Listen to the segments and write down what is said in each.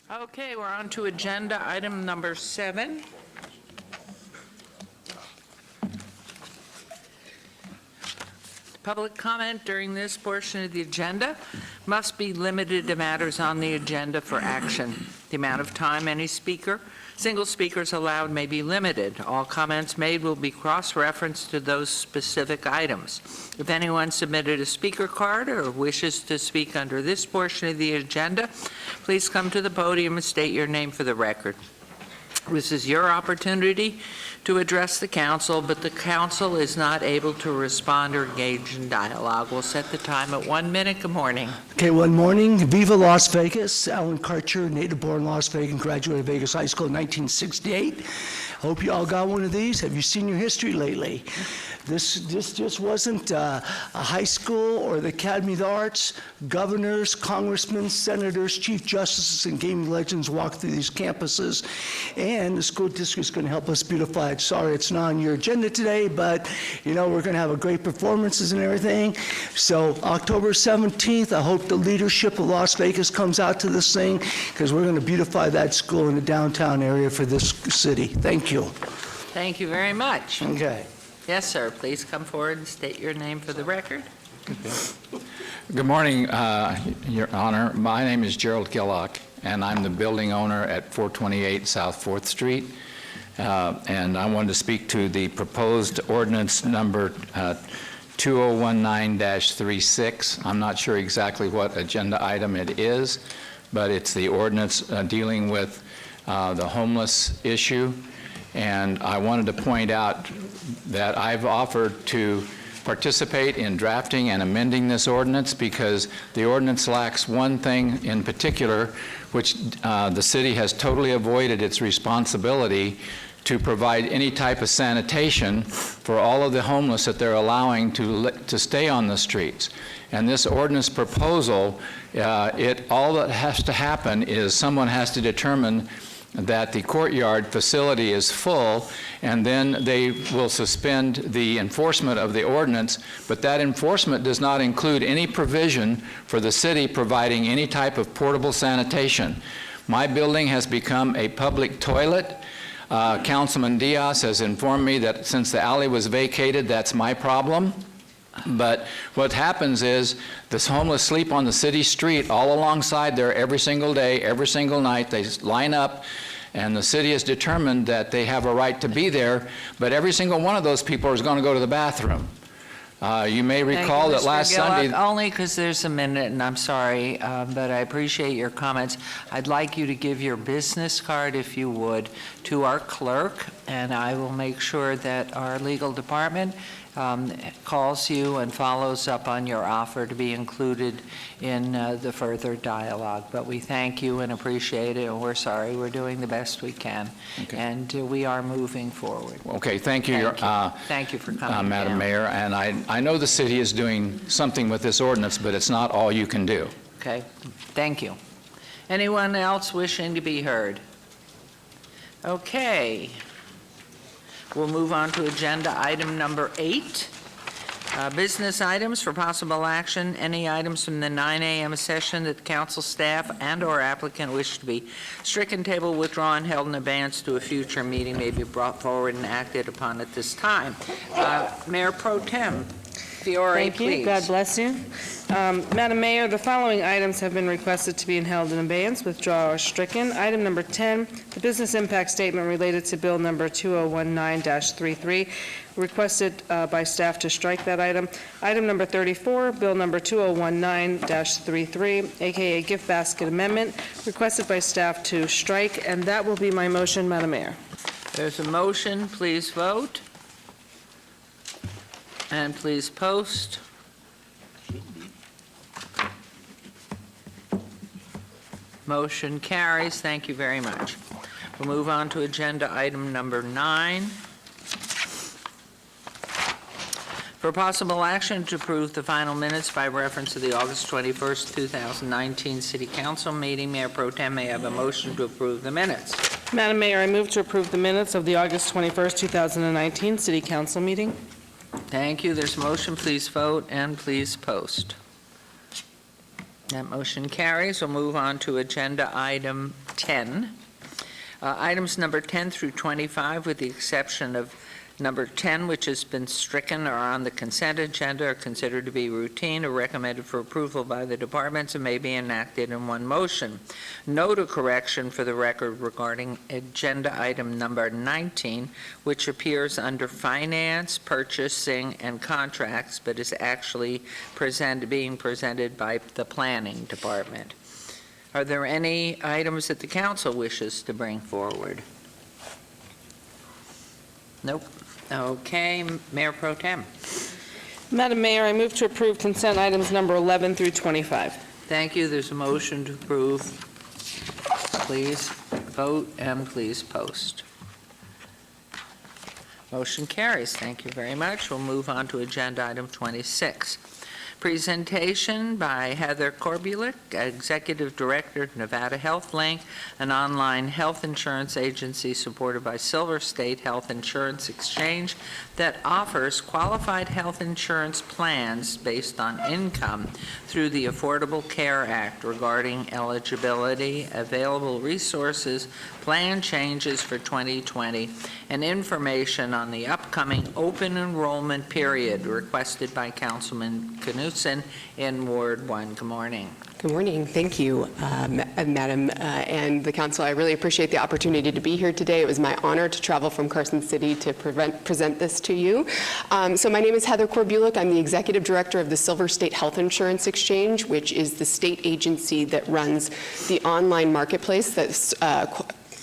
Okay, we're on to agenda item number 7. Public comment during this portion of the agenda must be limited to matters on the agenda for action. The amount of time any single speakers allowed may be limited. All comments made will be cross-referenced to those specific items. If anyone submitted a speaker card or wishes to speak under this portion of the agenda, please come to the podium and state your name for the record. This is your opportunity to address the council, but the council is not able to respond or engage in dialogue. We'll set the time at 1 minute. Good morning. Okay, one morning. Viva Las Vegas. Alan Karcher, native-born Las Vegas, graduated Vegas High School in 1968. Hope you all got one of these. Have you seen your history lately? This just wasn't a high school or the Academy of the Arts. Governors, congressmen, senators, chief justices, and gaming legends walk through these campuses, and the school district is going to help us beautify it. Sorry, it's not on your agenda today, but you know we're going to have a great performances and everything. So October 17th, I hope the leadership of Las Vegas comes out to this thing, because we're going to beautify that school in the downtown area for this city. Thank you. Thank you very much. Okay. Yes, sir. Please come forward and state your name for the record. Good morning, Your Honor. My name is Gerald Gillock, and I'm the building owner at 428 South 4th Street. And I wanted to speak to the proposed ordinance number 2019-36. I'm not sure exactly what agenda item it is, but it's the ordinance dealing with the homeless issue. And I wanted to point out that I've offered to participate in drafting and amending this ordinance because the ordinance lacks one thing in particular, which the city has totally avoided its responsibility to provide any type of sanitation for all of the homeless that they're allowing to stay on the streets. And this ordinance proposal, all that has to happen is someone has to determine that the courtyard facility is full, and then they will suspend the enforcement of the ordinance, but that enforcement does not include any provision for the city providing any type of portable sanitation. My building has become a public toilet. Councilman Diaz has informed me that since the alley was vacated, that's my problem. But what happens is this homeless sleep on the city street all alongside there every single day, every single night. They line up, and the city has determined that they have a right to be there, but every single one of those people is going to go to the bathroom. You may recall that last Sunday... Only because there's a minute, and I'm sorry, but I appreciate your comments. I'd like you to give your business card, if you would, to our clerk, and I will make sure that our legal department calls you and follows up on your offer to be included in the further dialogue. But we thank you and appreciate it, and we're sorry. We're doing the best we can, okay. And we are moving forward. Okay, thank you. Thank you for coming Madam down. Mayor, and I know the city is doing something with this ordinance, but it's not all you can do. Okay, thank you. Anyone else wishing to be heard? Okay. We'll move on to agenda item number 8. Business items for possible action. Any items from the 9 a.m. session that council staff and or applicant wish to be stricken, table, withdrawn, held in abeyance to a future meeting may be brought forward and acted upon at this time. Mayor Pro Tem Fiore, Thank you. please. God bless you. Madam Mayor, the following items have been requested to be held in abeyance, withdraw, or stricken. Item number 10, the business impact statement related to bill number 2019-33, requested by staff to strike that item. Item number 34, bill number 2019-33, aka gift basket amendment, requested by staff to strike, and that will be my motion, Madam Mayor. There's a motion. Please vote. And please post. Motion carries. Thank you very much. We'll move on to agenda item number 9. For possible action to approve the final minutes by reference to the August 21st, 2019 City Council meeting, Mayor Pro Tem may have a motion to approve the minutes. Madam Mayor, I move to approve the minutes of the August 21st, 2019 City Council meeting. Thank you. There's a motion. Please vote and please post. That motion carries. We'll move on to agenda item 10. Items number 10 through 25, with the exception of number 10, which has been stricken, are on the consent agenda, are considered to be routine or recommended for approval by the departments and may be enacted in one motion. Note a correction for the record regarding agenda item number 19, which appears under finance, purchasing, and contracts, but is actually being presented by the planning department. Are there any items that the council wishes to bring forward? Nope. Okay, Mayor Pro Tem. Madam Mayor, I move to approve consent items number 11 through 25. Thank you. There's a motion to approve. Please vote and please post. Motion carries. Thank you very much. We'll move on to agenda item 26. Presentation by Heather Korbulik, Executive Director of Nevada Health Link, an online health insurance agency supported by Silver State Health Insurance Exchange that offers qualified health insurance plans based on income through the Affordable Care Act regarding eligibility, available resources, plan changes for 2020, and information on the upcoming open enrollment period requested by Councilman Knutson in Ward 1. Good morning. Good morning. Thank you, Madam and the Council. I really appreciate the opportunity to be here today. It was my honor to travel from Carson City to present this to you. So my name is Heather Korbulik. I'm the Executive Director of the Silver State Health Insurance Exchange, which is the state agency that runs the online marketplace that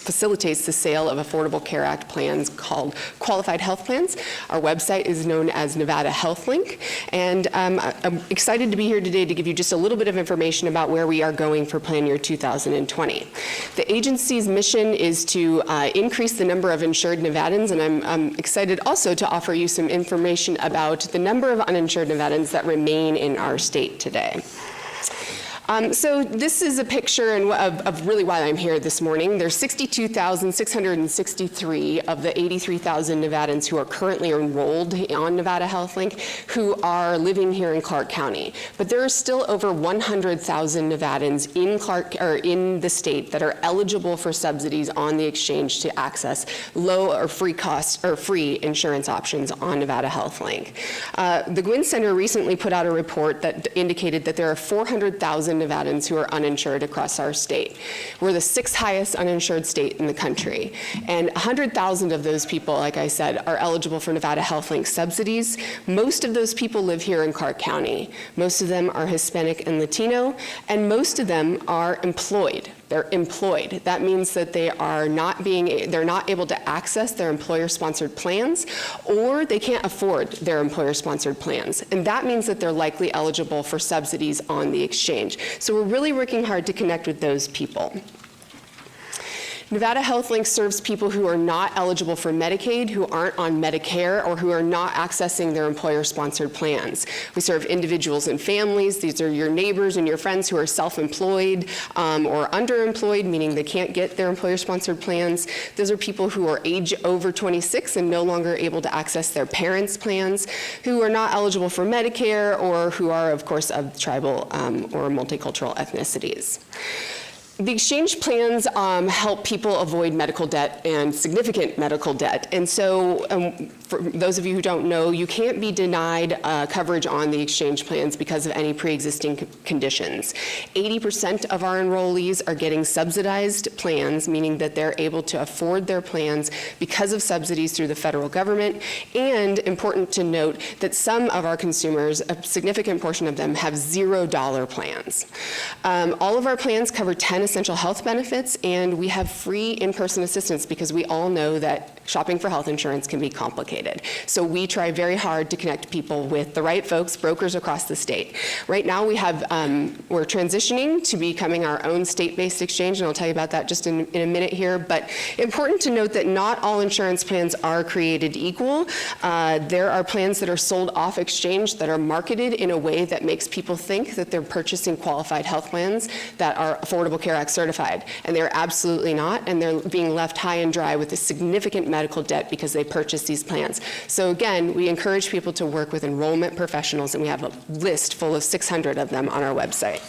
facilitates the sale of Affordable Care Act plans called Qualified Health Plans. Our website is known as Nevada Health Link, and I'm excited to be here today to give you just a little bit of information about where we are going for plan year 2020. The agency's mission is to increase the number of insured Nevadans, and I'm excited also to offer you some information about the number of uninsured Nevadans that remain in our state today. So this is a picture of really why I'm here this morning. There's 62,663 of the 83,000 Nevadans who are currently enrolled on Nevada Health Link who are living here in Clark County. But there are still over 100,000 Nevadans in the state that are eligible for subsidies on the exchange to access low or free cost or free insurance options on Nevada Health Link. The Gwynn Center recently put out a report that indicated that there are 400,000 Nevadans who are uninsured across our state. We're the 6th highest uninsured state in the country. And 100,000 of those people, like I said, are eligible for Nevada Health Link subsidies. Most of those people live here in Clark County. Most of them are Hispanic and Latino, and most of them are employed. They're employed. That means that they're not able to access their employer-sponsored plans, or they can't afford their employer-sponsored plans. And that means that they're likely eligible for subsidies on the exchange. So we're really working hard to connect with those people. Nevada Health Link serves people who are not eligible for Medicaid, who aren't on Medicare, or who are not accessing their employer-sponsored plans. We serve individuals and families. These are your neighbors and your friends who are self-employed or underemployed, meaning they can't get their employer-sponsored plans. Those are people who are age over 26 and no longer able to access their parents' plans, who are not eligible for Medicare, or who are, of course, of tribal or multicultural ethnicities. The exchange plans help people avoid medical debt and significant medical debt. And so for those of you who don't know, you can't be denied coverage on the exchange plans because of any pre-existing conditions. 80% of our enrollees are getting subsidized plans, meaning that they're able to afford their plans because of subsidies through the federal government. And important to note that some of our consumers, a significant portion of them, have $0 plans. All of our plans cover 10 essential health benefits, and we have free in-person assistance because we all know that shopping for health insurance can be complicated. So we try very hard to connect people with the right folks, brokers across the state. Right now we have, we're transitioning to becoming our own state-based exchange, and I'll tell you about that just in a minute here, but important to note that not all insurance plans are created equal. There are plans that are sold off exchange that are marketed in a way that makes people think that they're purchasing qualified health plans that are Affordable Care Act certified, and they're absolutely not, and they're being left high and dry with a significant medical debt because they purchased these plans. So again, we encourage people to work with enrollment professionals, and we have a list full of 600 of them on our website.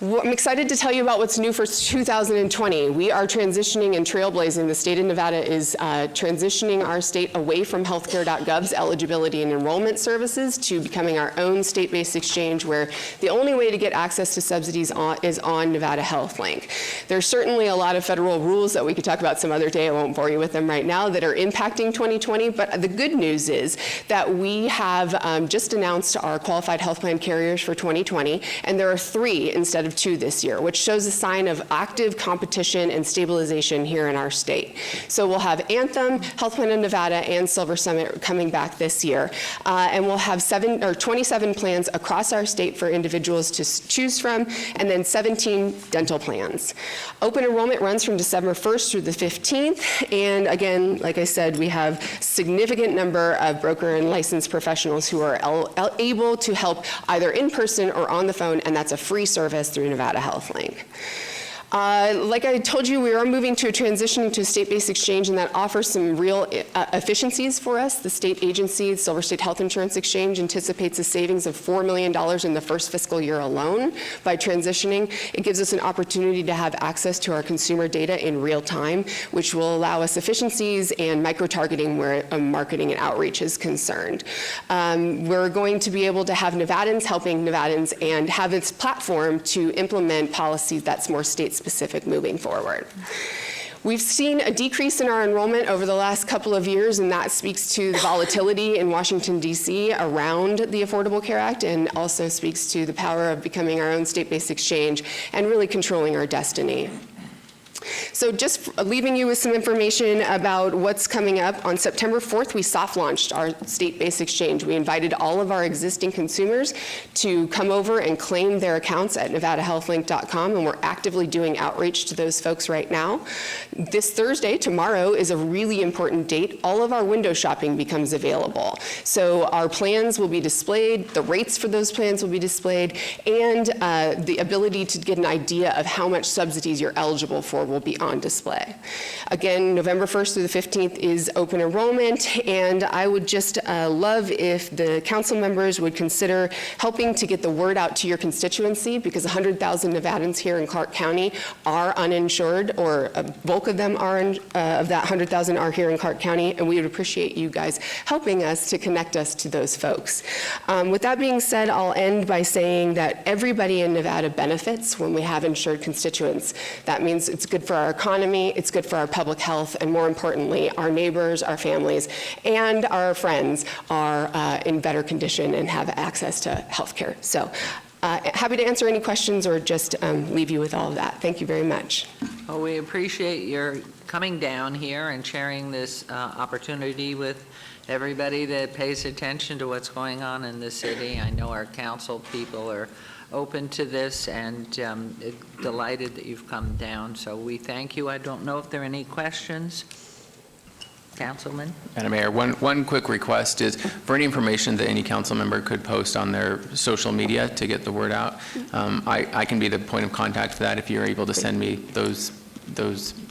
Well, I'm excited to tell you about what's new for 2020. We are transitioning and trailblazing. The state of Nevada is transitioning our state away from healthcare.gov's eligibility and enrollment services to becoming our own state-based exchange, where the only way to get access to subsidies is on Nevada Health Link. There's certainly a lot of federal rules that we could talk about some other day. I won't bore you with them right now that are impacting 2020, but the good news is that we have just announced our qualified health plan carriers for 2020, and there are 3 instead of 2 this year, which shows a sign of active competition and stabilization here in our state. So we'll have Anthem, Health Plan of Nevada, and Silver Summit coming back this year, and we'll have 27 plans across our state for individuals to choose from, and then 17 dental plans. Open enrollment runs from December 1st through the 15th, and again, like I said, we have significant number of broker and licensed professionals who are able to help either in person or on the phone, and that's a free service through Nevada Health Link. Like I told you, we are moving to a transition to a state-based exchange, and that offers some real efficiencies for us. The state agency, Silver State Health Insurance Exchange, anticipates a savings of $4 million in the first fiscal year alone by transitioning. It gives us an opportunity to have access to our consumer data in real time, which will allow us efficiencies and micro-targeting where marketing and outreach is concerned. We're going to be able to have Nevadans helping Nevadans and have its platform to implement policies that's more state-specific moving forward. We've seen a decrease in our enrollment over the last couple of years, and that speaks to the volatility in Washington, D.C. around the Affordable Care Act, and also speaks to the power of becoming our own state-based exchange and really controlling our destiny. So just leaving you with some information about what's coming up. On September 4th, we soft launched our state-based exchange. We invited all of our existing consumers to come over and claim their accounts at nevadahealthlink.com, and we're actively doing outreach to those folks right now. This Thursday, tomorrow, is a really important date. All of our window shopping becomes available. So our plans will be displayed, the rates for those plans will be displayed, and the ability to get an idea of how much subsidies you're eligible for will be on display. Again, November 1st through the 15th is open enrollment, and I would just love if the council members would consider helping to get the word out to your constituency, because 100,000 Nevadans here in Clark County are uninsured, or a bulk of them are, of that 100,000 are here in Clark County, and we would appreciate you guys helping us to connect us to those folks. With that being said, I'll end by saying that everybody in Nevada benefits when we have insured constituents. That means it's good for our economy, it's good for our public health, and more importantly, our neighbors, our families, and our friends are in better condition and have access to health care. So happy to answer any questions or just leave you with all of that. Thank you very much. Well, we appreciate your coming down here and sharing this opportunity with everybody that pays attention to what's going on in the city. I know our council people are open to this and delighted that you've come down. So we thank you. I don't know if there are any questions. Councilman? Madam Mayor, one quick request is for any information that any council member could post on their social media to get the word out. I can be the point of contact for that if you're able to send me those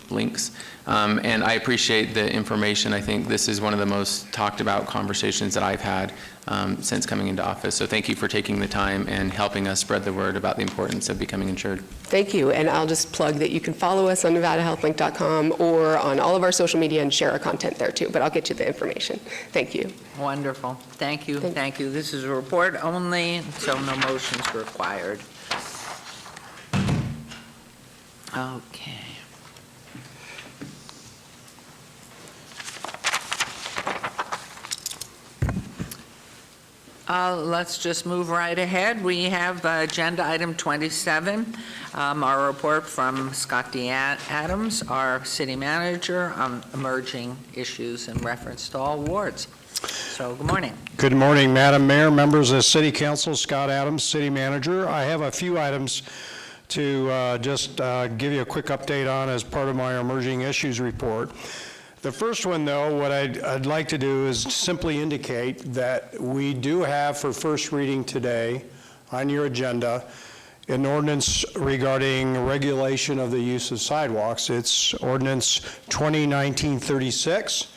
links. And I appreciate the information. I think this is one of the most talked about conversations that I've had since coming into office. So thank you for taking the time and helping us spread the word about the importance of becoming insured. Thank you, and I'll just plug that you can follow us on NevadaHealthLink.com or on all of our social media and share our content there too, but I'll get you the information. Thank you. Wonderful. Thank you. Thank you. This is a report only, so no motions required. Okay. Let's just move right ahead. We have agenda item 27, our report from Scott D. Adams, our city manager, on emerging issues in reference to all wards. So, good morning. Good morning, Madam Mayor, members of the City Council. Scott Adams, City Manager. I have a few items to just give you a quick update on as part of my emerging issues report. The first one, though, what I'd like to do is simply indicate that we do have for first reading today on your agenda an ordinance regarding regulation of the use of sidewalks. It's ordinance 2019-36.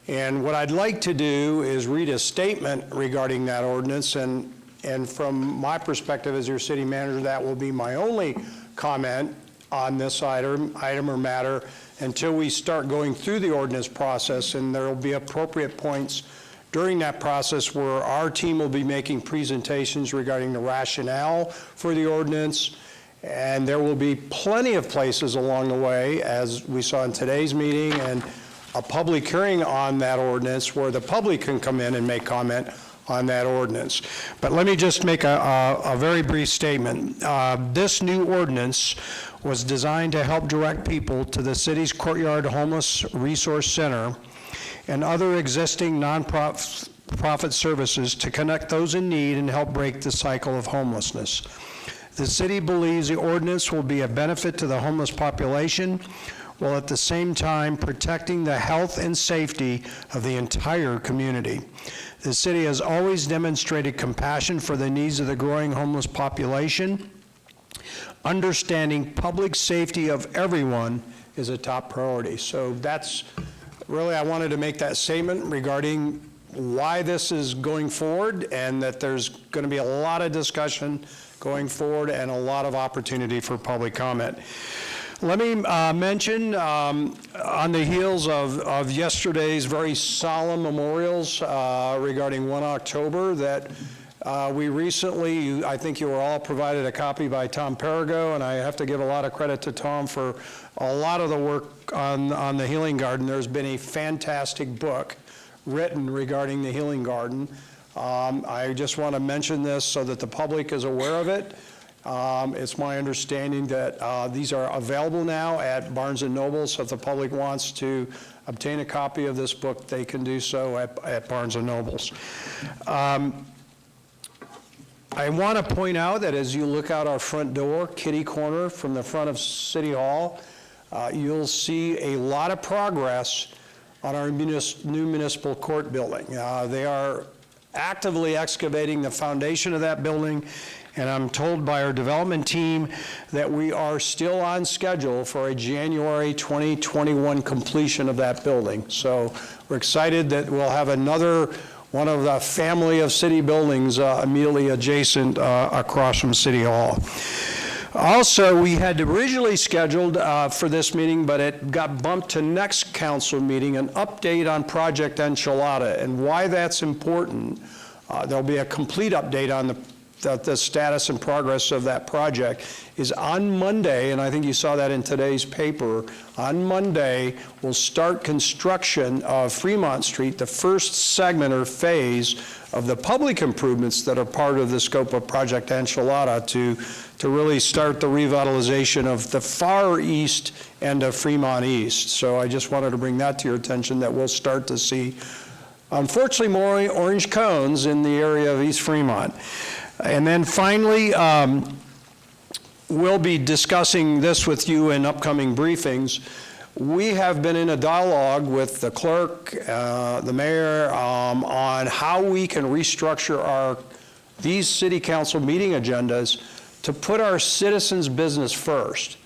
And what I'd like to do is read a statement regarding that ordinance and And from my perspective as your city manager, that will be my only comment on this item or matter until we start going through the ordinance process, and there will be appropriate points during that process where our team will be making presentations regarding the rationale for the ordinance, and there will be plenty of places along the way, as we saw in today's meeting, and a public hearing on that ordinance where the public can come in and make comment on that ordinance. But let me just make a very brief statement. This new ordinance was designed to help direct people to the city's Courtyard Homeless Resource Center and other existing nonprofit services to connect those in need and help break the cycle of homelessness. The city believes the ordinance will be a benefit to the homeless population, while at the same time protecting the health and safety of the entire community. The city has always demonstrated compassion for the needs of the growing homeless population. Understanding public safety of everyone is a top priority. So that's really, I wanted to make that statement regarding why this is going forward, and that there's going to be a lot of discussion going forward and a lot of opportunity for public comment. Let me mention, on the heels of yesterday's very solemn memorials regarding 1 October, that we recently, I think you were all provided a copy by Tom Perigo, and I have to give a lot of credit to Tom for a lot of the work on the Healing Garden. There's been a fantastic book written regarding the Healing Garden. I just want to mention this so that the public is aware of it. It's my understanding that these are available now at Barnes & Noble, so if the public wants to obtain a copy of this book, they can do so at Barnes & Noble's. I want to point out that as you look out our front door, kitty corner from the front of City Hall, you'll see a lot of progress on our new municipal court building. They are actively excavating the foundation of that building, and I'm told by our development team that we are still on schedule for a January 2021 completion of that building. So we're excited that we'll have another one of the family of city buildings immediately adjacent across from City Hall. Also, we had originally scheduled for this meeting, but it got bumped to next council meeting, an update on Project Enchilada, and why that's important. There'll be a complete update on the status and progress of that project is on Monday, and I think you saw that in today's paper. On Monday, we'll start construction of Fremont Street, the first segment or phase of the public improvements that are part of the scope of Project Enchilada to really start the revitalization of the far east end of Fremont East. So I just wanted to bring that to your attention, that we'll start to see, unfortunately, more orange cones in the area of East Fremont. And then finally, we'll be discussing this with you in upcoming briefings. We have been in a dialogue with the clerk, the mayor, on how we can restructure these city council meeting agendas to put our citizens' business first.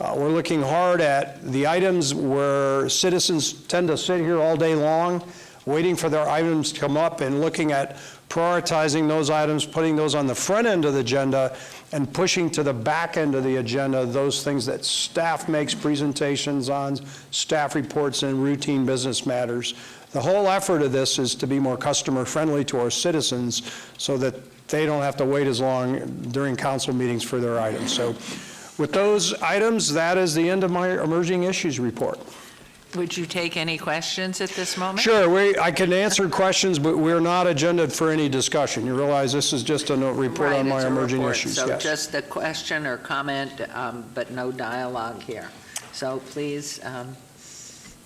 We're looking hard at the items where citizens tend to sit here all day long, waiting for their items to come up, and looking at prioritizing those items, putting those on the front end of the agenda, and pushing to the back end of the agenda those things that staff makes presentations on, staff reports, and routine business matters. The whole effort of this is to be more customer friendly to our citizens so that they don't have to wait as long during council meetings for their items. So with those items, that is the end of my emerging issues report. Would you take any questions at this moment? Sure, I can answer questions, but we're not agendaed for any discussion. You realize this is just a report on my emerging issues. So Yes. just a question or comment, but no dialogue here. So please,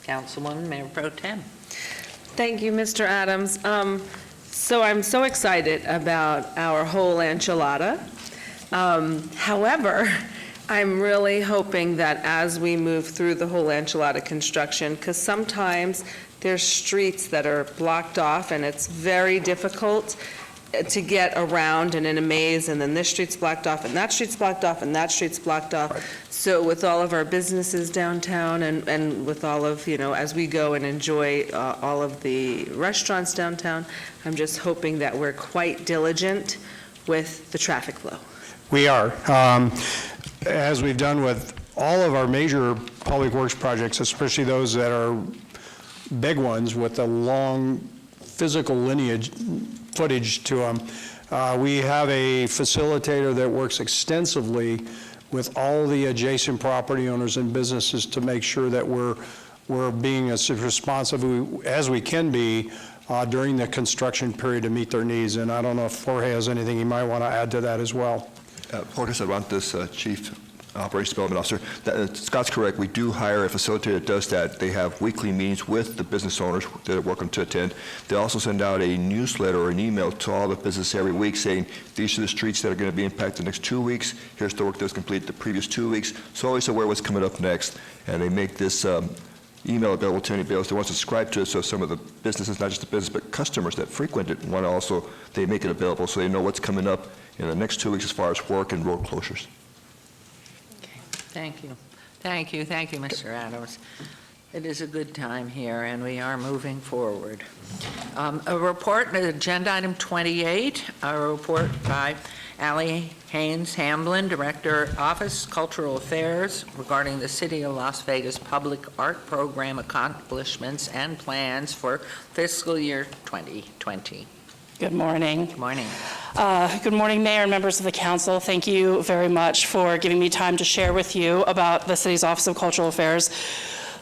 Councilwoman, Mayor Pro Tem. Thank you, Mr. Adams. So I'm so excited about our whole enchilada. However, I'm really hoping that as we move through the whole enchilada construction, because sometimes there's streets that are blocked off and it's very difficult to get around and in a maze, and then this street's blocked off and that street's blocked off and that street's blocked off. Right. So with all of our businesses downtown and with all of, as we go and enjoy all of the restaurants downtown, I'm just hoping that we're quite diligent with the traffic flow? We are. As we've done with all of our major public works projects, especially those that are big ones with a long physical footage to them, we have a facilitator that works extensively with all the adjacent property owners and businesses to make sure that we're being as responsive as we can be during the construction period to meet their needs. And I don't know if Jorge has anything he might want to add to that as well. Jorge Cervantes, Chief Operations Development Officer. Scott's correct. We do hire a facilitator that does that. They have weekly meetings with the business owners that are welcome to attend. They also send out a newsletter or an email to all the business every week saying, these are the streets that are going to be impacted the next 2 weeks. Here's the work that was completed the previous 2 weeks. So always aware what's coming up next. And they make this email available to anybody else that wants to subscribe to it. So some of the businesses, not just the business, but customers that frequent it want to also, they make it available so they know what's coming up in the next 2 weeks as far as work and road closures. Thank you. Thank you, Mr. Adams. It is a good time here, and we are moving forward. A report, agenda item 28, a report by Allie Haynes Hamblin, Director, Office, Cultural Affairs, regarding the City of Las Vegas Public Art Program accomplishments and plans for fiscal year 2020. Good morning. Good morning. Good morning, Mayor and members of the council. Thank you very much for giving me time to share with you about the city's Office of Cultural Affairs,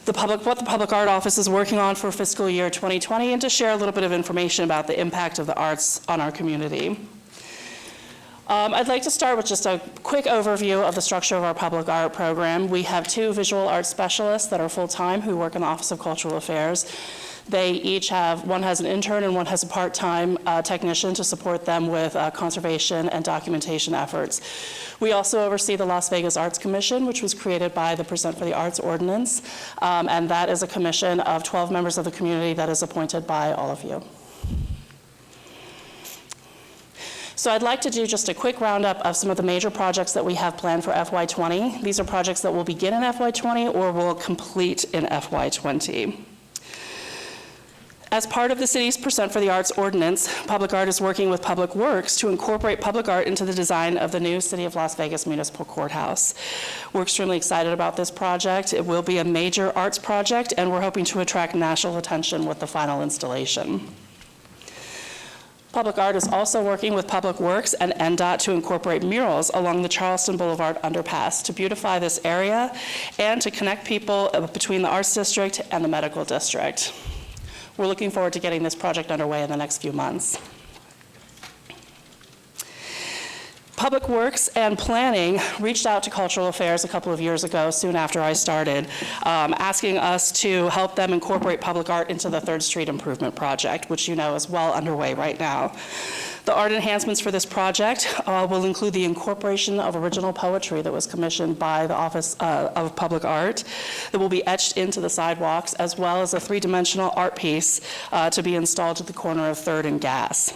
what the Public Art Office is working on for fiscal year 2020, and to share a little bit of information about the impact of the arts on our community. I'd like to start with just a quick overview of the structure of our public art program. We have 2 visual arts specialists that are full-time who work in the Office of Cultural Affairs. They each have, one has an intern and one has a part-time technician to support them with conservation and documentation efforts. We also oversee the Las Vegas Arts Commission, which was created by the Present for the Arts Ordinance, and that is a commission of 12 members of the community that is appointed by all of you. So I'd like to do just a quick roundup of some of the major projects that we have planned for FY20. These are projects that will begin in FY20 or will complete in FY20. As part of the city's Percent for the Arts Ordinance, Public Art is working with Public Works to incorporate public art into the design of the new City of Las Vegas Municipal Courthouse. We're extremely excited about this project. It will be a major arts project, and we're hoping to attract national attention with the final installation. Public Art is also working with Public Works and NDOT to incorporate murals along the Charleston Boulevard underpass to beautify this area and to connect people between the Arts District and the Medical District. We're looking forward to getting this project underway in the next few months. Public Works and Planning reached out to Cultural Affairs a couple of years ago, soon after I started, asking us to help them incorporate public art into the 3rd Street Improvement Project, which you know is well underway right now. The art enhancements for this project will include the incorporation of original poetry that was commissioned by the Office of Public Art that will be etched into the sidewalks, as well as a 3-dimensional art piece to be installed at the corner of 3rd and Gas.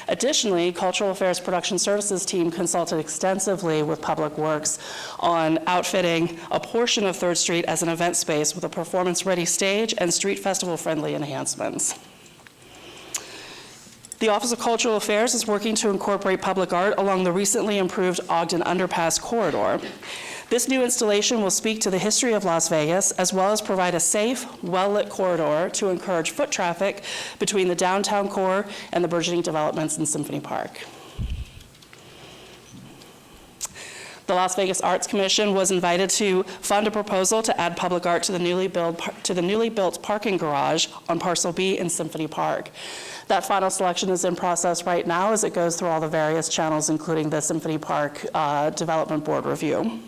Additionally, Cultural Affairs Production Services team consulted extensively with Public Works on outfitting a portion of 3rd Street as an event space with a performance-ready stage and street festival-friendly enhancements. The Office of Cultural Affairs is working to incorporate public art along the recently improved Ogden Underpass corridor. This new installation will speak to the history of Las Vegas, as well as provide a safe, well-lit corridor to encourage foot traffic between the downtown core and the burgeoning developments in Symphony Park. The Las Vegas Arts Commission was invited to fund a proposal to add public art to the newly built parking garage on Parcel B in Symphony Park. That final selection is in process right now as it goes through all the various channels, including the Symphony Park Development Board review.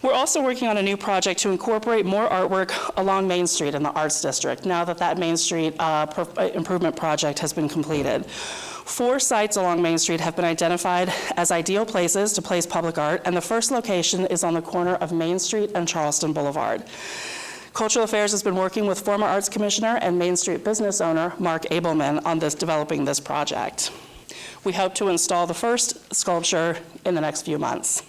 We're also working on a new project to incorporate more artwork along Main Street in the Arts District, now that that Main Street improvement project has been completed. 4 sites along Main Street have been identified as ideal places to place public art, and the first location is on the corner of Main Street and Charleston Boulevard. Cultural Affairs has been working with former Arts Commissioner and Main Street business owner Mark Abelman on developing this project. We hope to install the first sculpture in the next few months.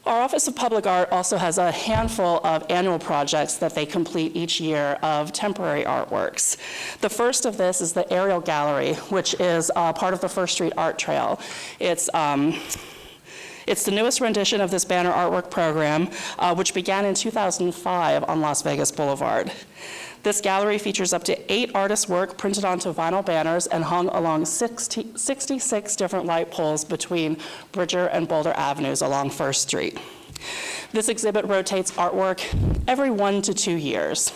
Our Office of Public Art also has a handful of annual projects that they complete each year of temporary artworks. The first of this is the Aerial Gallery, which is part of the First Street Art Trail. It's the newest rendition of this banner artwork program, which began in 2005 on Las Vegas Boulevard. This gallery features up to 8 artists' work printed onto vinyl banners and hung along 66 different light poles between Bridger and Boulder Avenues along First Street. This exhibit rotates artwork every 1 to 2 years.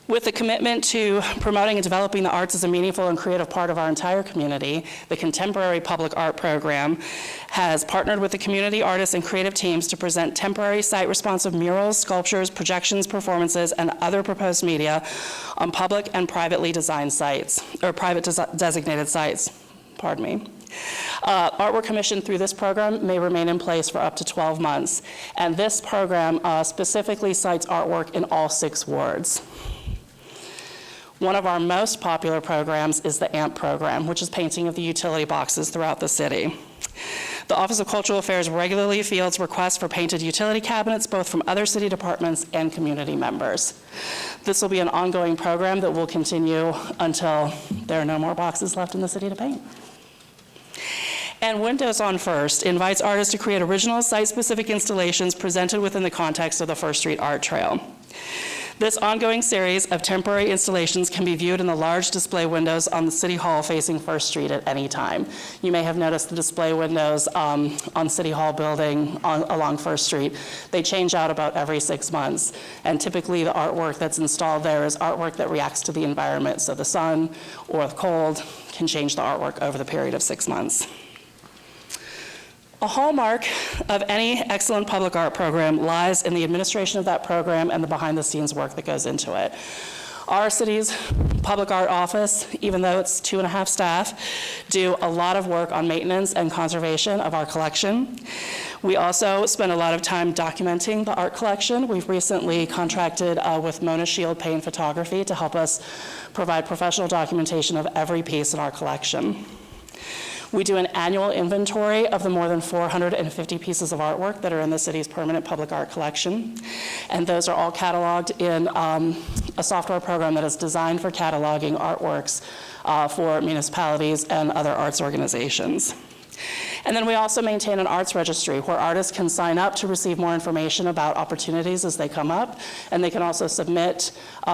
With the commitment to promoting and developing the arts as a meaningful and creative part of our entire community, the Contemporary Public Art Program has partnered with the community artists and creative teams to present temporary site-responsive murals, sculptures, projections, performances, and other proposed media on public and privately designed sites, or designated sites. Pardon me. Artwork commissioned through this program may remain in place for up to 12 months, and this program specifically cites artwork in all 6 wards. One of our most popular programs is the AMP program, which is painting of the utility boxes throughout the city. The Office of Cultural Affairs regularly fields requests for painted utility cabinets, both from other city departments and community members. This will be an ongoing program that will continue until there are no more boxes left in the city to paint. And Windows on First invites artists to create original site-specific installations presented within the context of the First Street Art Trail. This ongoing series of temporary installations can be viewed in the large display windows on the City Hall facing First Street at any time. You may have noticed the display windows on City Hall building along First Street. They change out about every 6 months, and typically the artwork that's installed there is artwork that reacts to the environment, so the sun or the cold can change the artwork over the period of 6 months. A hallmark of any excellent public art program lies in the administration of that program and the behind-the-scenes work that goes into it. Our city's public art office, even though it's 2.5 staff, do a lot of work on maintenance and conservation of our collection. We also spend a lot of time documenting the art collection. We've recently contracted with Mona Shield Paint Photography to help us provide professional documentation of every piece in our collection. We do an annual inventory of the more than 450 pieces of artwork that are in the city's permanent public art collection. And those are all cataloged in a software program that is designed for cataloging artworks for municipalities and other arts organizations. And then we also maintain an arts registry where artists can sign up to receive more information about opportunities as they come up, and they can also submit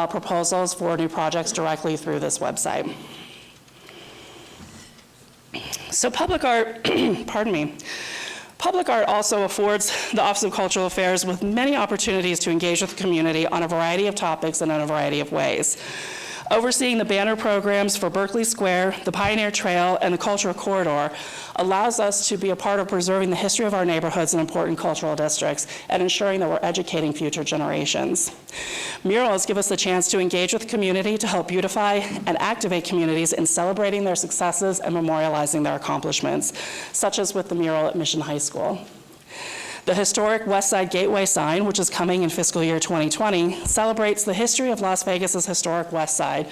proposals for new projects directly through this website. So public art, pardon me, public art also affords the Office of Cultural Affairs with many opportunities to engage with the community on a variety of topics and in a variety of ways. Overseeing the banner programs for Berkeley Square, the Pioneer Trail, and the Cultural Corridor allows us to be a part of preserving the history of our neighborhoods and important cultural districts and ensuring that we're educating future generations. Murals give us the chance to engage with the community to help beautify and activate communities in celebrating their successes and memorializing their accomplishments, such as with the mural at Mission High School. The historic West Side Gateway sign, which is coming in fiscal year 2020, celebrates the history of Las Vegas's historic West Side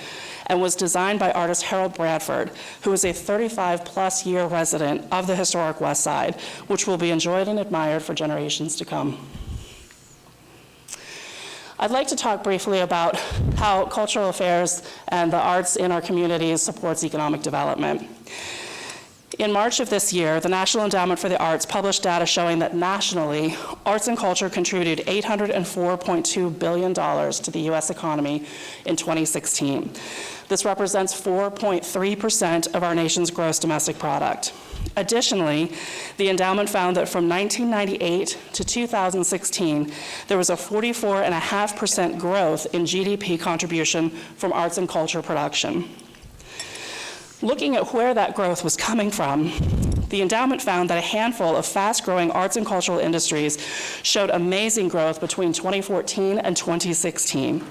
and was designed by artist Harold Bradford, who is a 35-plus year resident of the historic West Side, which will be enjoyed and admired for generations to come. I'd like to talk briefly about how cultural affairs and the arts in our communities supports economic development. In March of this year, the National Endowment for the Arts published data showing that nationally, arts and culture contributed $804.2 billion to the U.S. economy in 2016. This represents 4.3% of our nation's gross domestic product. Additionally, the endowment found that from 1998 to 2016, there was a 44.5% growth in GDP contribution from arts and culture production. Looking at where that growth was coming from, the endowment found that a handful of fast-growing arts and cultural industries showed amazing growth between 2014 and 2016.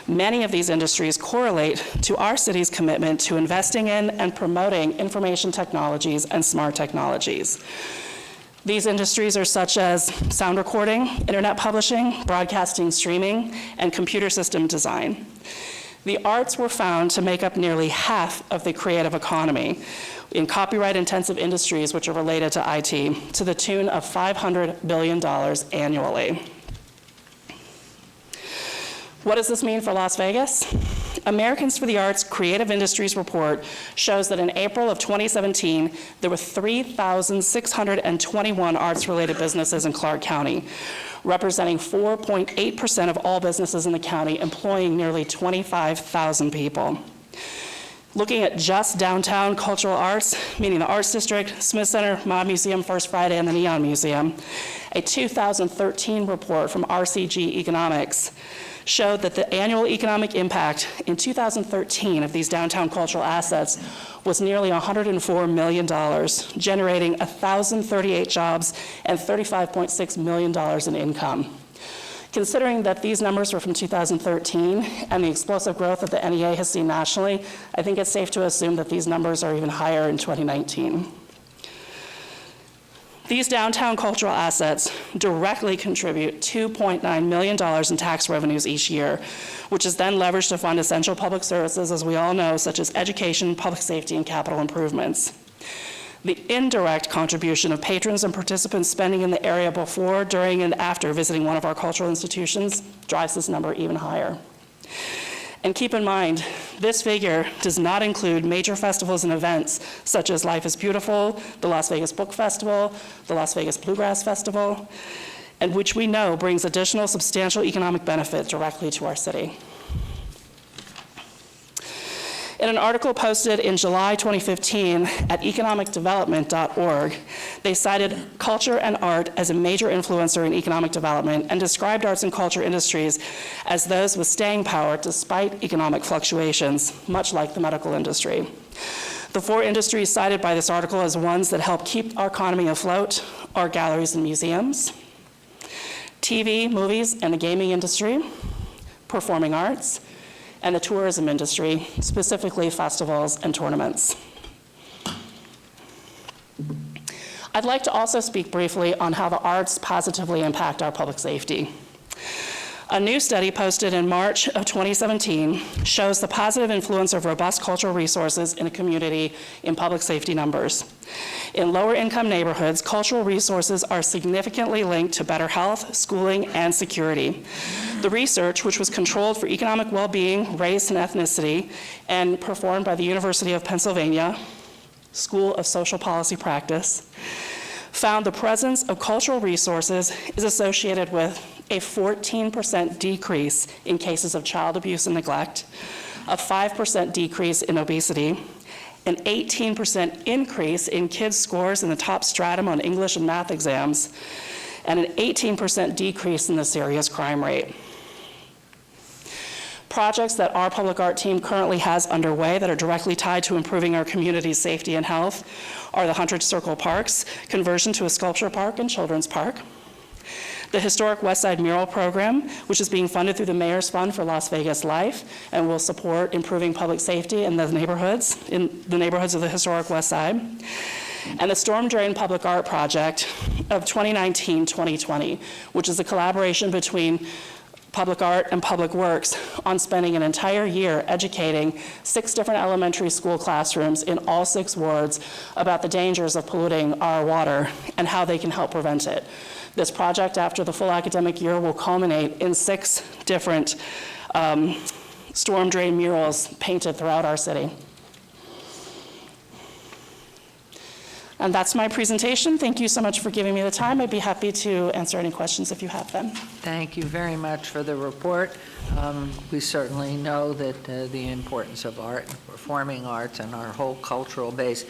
Many of these industries correlate to our city's commitment to investing in and promoting information technologies and smart technologies. These industries are such as sound recording, internet publishing, broadcasting, streaming, and computer system design. The arts were found to make up nearly half of the creative economy in copyright-intensive industries which are related to IT, to the tune of $500 billion annually. What does this mean for Las Vegas? Americans for the Arts Creative Industries Report shows that in April of 2017, there were 3,621 arts-related businesses in Clark County, representing 4.8% of all businesses in the county, employing nearly 25,000 people. Looking at just downtown cultural arts, meaning the Arts District, Smith Center, Mob Museum, First Friday, and the Neon Museum, a 2013 report from RCG Economics showed that the annual economic impact in 2013 of these downtown cultural assets was nearly $104 million, generating 1,038 jobs and $35.6 million in income. Considering that these numbers were from 2013 and the explosive growth that the NEA has seen nationally, I think it's safe to assume that these numbers are even higher in 2019. These downtown cultural assets directly contribute $2.9 million in tax revenues each year, which is then leveraged to fund essential public services, as we all know, such as education, public safety, and capital improvements. The indirect contribution of patrons and participants spending in the area before, during, and after visiting one of our cultural institutions drives this number even higher. And keep in mind, this figure does not include major festivals and events such as Life is Beautiful, the Las Vegas Book Festival, the Las Vegas Bluegrass Festival, and which we know brings additional substantial economic benefit directly to our city. In an article posted in July 2015 at economicdevelopment.org, they cited culture and art as a major influencer in economic development and described arts and culture industries as those with staying power despite economic fluctuations, much like the medical industry. The four industries cited by this article as ones that help keep our economy afloat are galleries and museums, TV, movies, and the gaming industry, performing arts, and the tourism industry, specifically festivals and tournaments. I'd like to also speak briefly on how the arts positively impact our public safety. A new study posted in March of 2017 shows the positive influence of robust cultural resources in a community in public safety numbers. In lower income neighborhoods, cultural resources are significantly linked to better health, schooling, and security. The research, which was controlled for economic well-being, race, and ethnicity, and performed by the University of Pennsylvania School of Social Policy Practice, found the presence of cultural resources is associated with a 14% decrease in cases of child abuse and neglect, a 5% decrease in obesity, an 18% increase in kids' scores in the top stratum on English and math exams, and an 18% decrease in the serious crime rate. Projects that our public art team currently has underway that are directly tied to improving our community's safety and health are the Hunter Circle Parks, conversion to a sculpture park and children's park, the Historic West Side Mural Program, which is being funded through the Mayor's Fund for Las Vegas Life and will support improving public safety in the neighborhoods of the historic West Side, and the Storm Drain Public Art Project of 2019-2020, which is a collaboration between Public Art and Public Works on spending an entire year educating 6 different elementary school classrooms in all 6 wards about the dangers of polluting our water and how they can help prevent it. This project, after the full academic year, will culminate in 6 different storm drain murals painted throughout our city. And that's my presentation. Thank you so much for giving me the time. I'd be happy to answer any questions if you have them. Thank you very much for the report. We certainly know that the importance of art, performing arts, and our whole cultural base.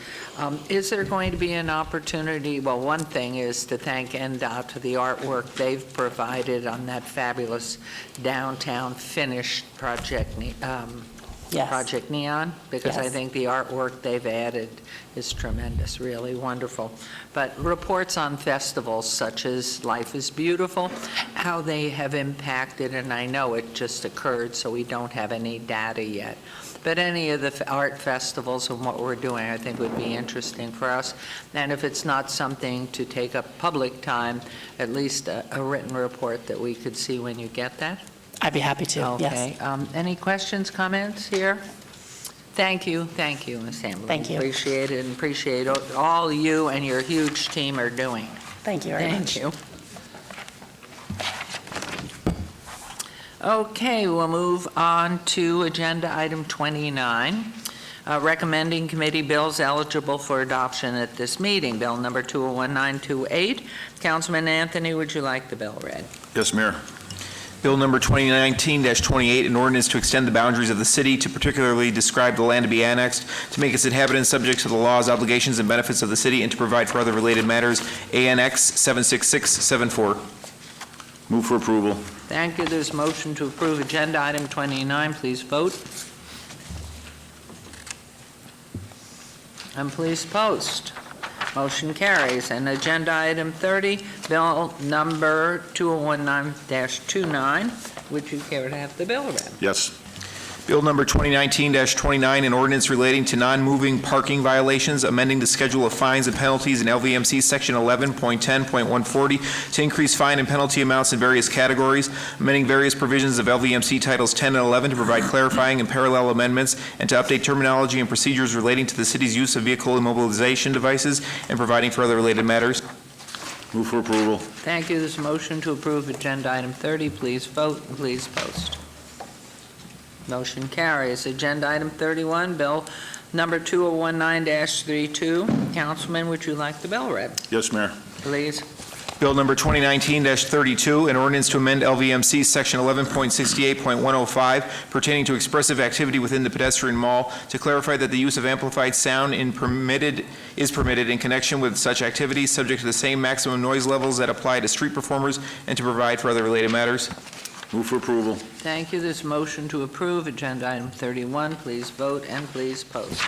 Is there going to be an opportunity? Well, one thing is to thank NDOT for the artwork they've provided on that fabulous downtown finished project, Yes. Project Neon, because I Yes. think the artwork they've added is tremendous, really wonderful. But reports on festivals such as Life is Beautiful, how they have impacted, and I know it just occurred, so we don't have any data yet. But any of the art festivals and what we're doing, I think would be interesting for us. And if it's not something to take up public time, at least a written report that we could see when you get that. I'd be happy to, yes. Okay. Any questions, comments here? Thank you, Ms. Hamblin. Thank you. Appreciate it, and appreciate all you and your huge team are doing. Thank you very much. Thank you. Okay, we'll move on to agenda item 29, recommending committee bills eligible for adoption at this meeting. Bill number 201928. Councilman Anthony, would you like the bill read? Yes, Mayor. Bill number 2019-28, an ordinance to extend the boundaries of the city to particularly describe the land to be annexed, to make its inhabitants subject to the laws, obligations, and benefits of the city, and to provide for other related matters, ANX 76674. Move for approval. Thank you. There's a motion to approve agenda item 29. Please vote. And please post. Motion carries. And agenda item 30, bill number 2019-29. Would you care to have the bill read? Yes. Bill number 2019-29, an ordinance relating to non-moving parking violations, amending the schedule of fines and penalties in LVMC Section 11.10.140 to increase fine and penalty amounts in various categories, amending various provisions of LVMC Titles 10 and 11 to provide clarifying and parallel amendments, and to update terminology and procedures relating to the city's use of vehicle immobilization devices, and providing for other related matters. Move for approval. Thank you. There's a motion to approve agenda item 30. Please vote and please post. Motion carries. Agenda item 31, bill number 2019-32. Councilman, would you like the bill read? Yes, Mayor. Please. Bill number 2019-32, an ordinance to amend LVMC Section 11.68.105 pertaining to expressive activity within the pedestrian mall to clarify that the use of amplified sound is permitted in connection with such activities, subject to the same maximum noise levels that apply to street performers, and to provide for other related matters. Move for approval. Thank you. This motion to approve agenda item 31. Please vote and please post.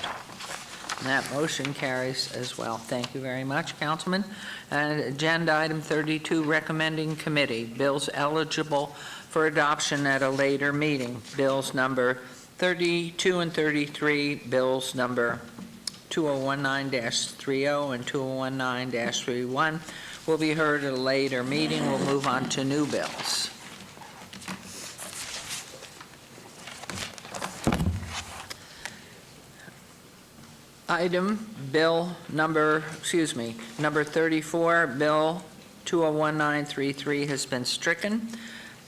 And that motion carries as well. Thank you very much, Councilman. And agenda item 32, recommending committee, bills eligible for adoption at a later meeting. Bills number 32 and 33, bills number 2019-30 and 2019-31 will be heard at a later meeting. We'll move on to new bills. Number 34, Bill 201933 has been stricken.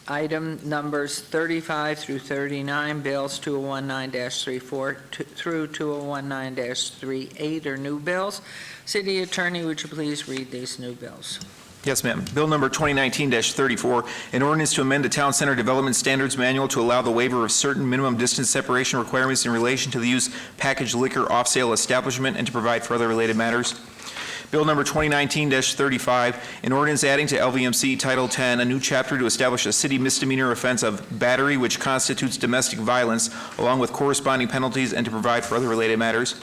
Item numbers 35 through 39, bills 2019-34 through 2019-38 are new bills. City Attorney, would you please read these new bills? Yes, ma'am. Bill number 2019-34, an ordinance to amend the Town Center Development Standards Manual to allow the waiver of certain minimum distance separation requirements in relation to the use packaged liquor off-sale establishment, and to provide for other related matters. Bill number 2019-35, an ordinance adding to LVMC Title 10 a new chapter to establish a city misdemeanor offense of battery which constitutes domestic violence, along with corresponding penalties, and to provide for other related matters.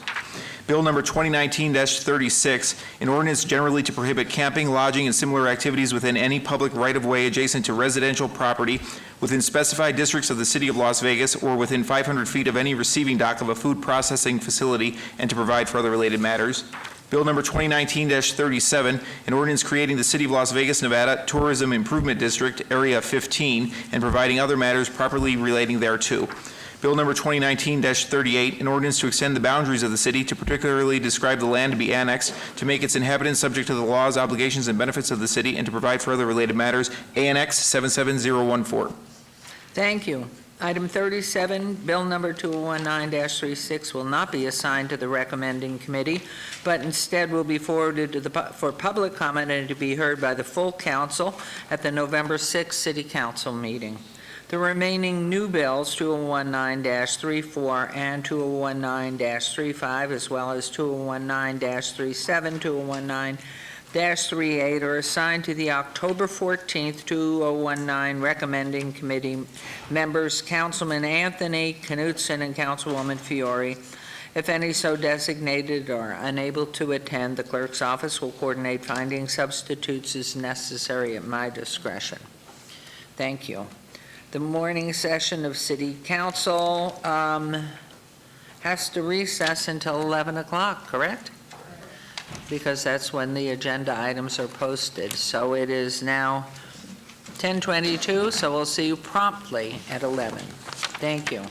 Bill number 2019-36, an ordinance generally to prohibit camping, lodging, and similar activities within any public right-of-way adjacent to residential property within specified districts of the City of Las Vegas or within 500 feet of any receiving dock of a food processing facility, and to provide for other related matters. Bill number 2019-37, an ordinance creating the City of Las Vegas, Nevada Tourism Improvement District, Area 15, and providing other matters properly relating thereto. Bill number 2019-38, an ordinance to extend the boundaries of the city to particularly describe the land to be annexed, to make its inhabitants subject to the laws, obligations, and benefits of the city, and to provide for other related matters, ANX 77014. Thank you. Item 37, bill number 2019-36 will not be assigned to the recommending committee, but instead will be forwarded to for public comment and to be heard by the full council at the November 6th City Council meeting. The remaining new bills, 2019-34 and 2019-35, as well as 2019-37, 2019-38, are assigned to the October 14th, 2019 recommending committee members, Councilman Anthony Knutson and Councilwoman Fiore. If any so designated or unable to attend, the clerk's office will coordinate finding substitutes as necessary at my discretion. Thank you. The morning session of City Council has to recess until 11 o'clock, correct? Because that's when the agenda items are posted. So it is now 10:22, so we'll see you promptly at 11. Thank you.